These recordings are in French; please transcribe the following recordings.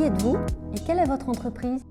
Qui êtes-vous et quelle est votre entreprise?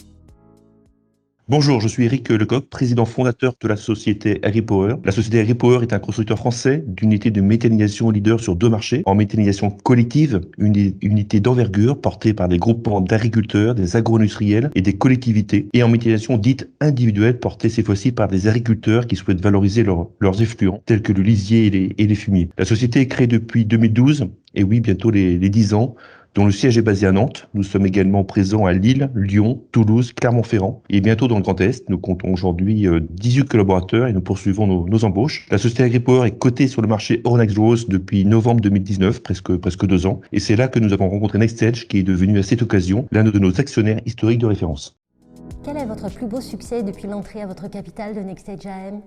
Bonjour, je suis Eric Lecoq, président fondateur de la société AgriPower. La société AgriPower est un constructeur français d'unités de méthanisation leader sur deux marchés. En méthanisation collective, une unité d'envergure portée par des groupements d'agriculteurs, des agro-industriels et des collectivités. Et en méthanisation dite individuelle, portée cette fois-ci par des agriculteurs qui souhaitent valoriser leurs effluents, tels que le lisier et les fumiers. La société est créée depuis 2012, et oui, bientôt les 10 ans, dont le siège est basé à Nantes. Nous sommes également présents à Lille, Lyon, Toulouse, Clermont-Ferrand et bientôt dans le Grand Est. Nous comptons aujourd'hui 18 collaborateurs et nous poursuivons nos embauches. La société AgriPower est cotée sur le marché Euronext Growth depuis novembre 2019, presque 2 ans. Et c'est là que nous avons rencontré NextEdge, qui est devenu à cette occasion l'un de nos actionnaires historiques de référence. Quel est votre plus beau succès depuis l'entrée à votre capital de NextEdge AM?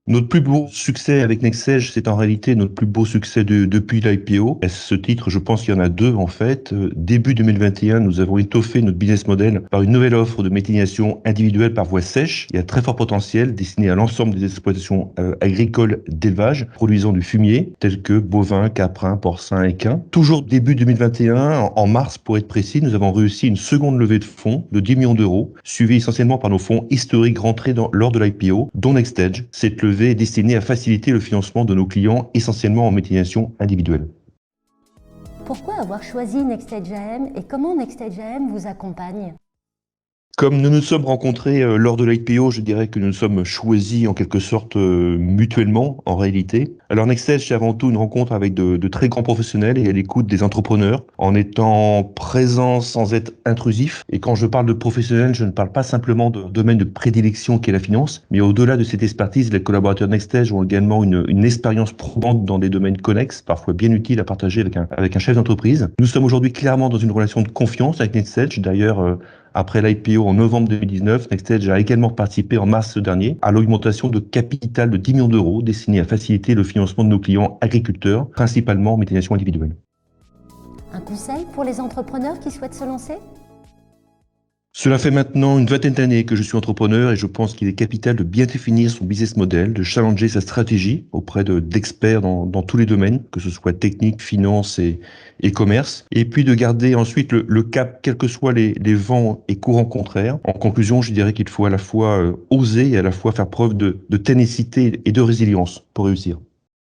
Notre plus beau succès avec NextEdge, c'est en réalité notre plus beau succès depuis l'IPO. À ce titre, je pense qu'il y en a deux en fait. Début 2021, nous avons étoffé notre business model par une nouvelle offre de méthanisation individuelle par voie sèche et à très fort potentiel destinée à l'ensemble des exploitations agricoles d'élevage produisant du fumier, tels que bovins, caprins, porcins, équins. Toujours début 2021, en mars pour être précis, nous avons réussi une seconde levée de fonds de 10 millions d'euros, suivie essentiellement par nos fonds historiques rentrés lors de l'IPO, dont NextEdge. Cette levée est destinée à faciliter le financement de nos clients, essentiellement en méthanisation individuelle. Pourquoi avoir choisi NextEdge AM et comment NextEdge AM vous accompagne? Comme nous nous sommes rencontrés lors de l'IPO, je dirais que nous nous sommes choisis en quelque sorte mutuellement en réalité. Alors NextEdge, c'est avant tout une rencontre avec de très grands professionnels et à l'écoute des entrepreneurs, en étant présent sans être intrusif. Et quand je parle de professionnels, je ne parle pas simplement de domaine de prédilection qui est la finance, mais au-delà de cette expertise, les collaborateurs de NextEdge ont également une expérience probante dans des domaines connexes, parfois bien utiles à partager avec un chef d'entreprise. Nous sommes aujourd'hui clairement dans une relation de confiance avec NextEdge. D'ailleurs, après l'IPO en novembre 2019, NextEdge a également participé en mars dernier à l'augmentation de capital de 10 millions d'euros destinée à faciliter le financement de nos clients agriculteurs, principalement en méthanisation individuelle. Un conseil pour les entrepreneurs qui souhaitent se lancer? Cela fait maintenant une vingtaine d'années que je suis entrepreneur et je pense qu'il est capital de bien définir son business model, de challenger sa stratégie auprès d'experts dans tous les domaines, que ce soit technique, finance et commerce, et puis de garder ensuite le cap, quels que soient les vents et courants contraires. En conclusion, je dirais qu'il faut à la fois oser et à la fois faire preuve de ténacité et de résilience pour réussir.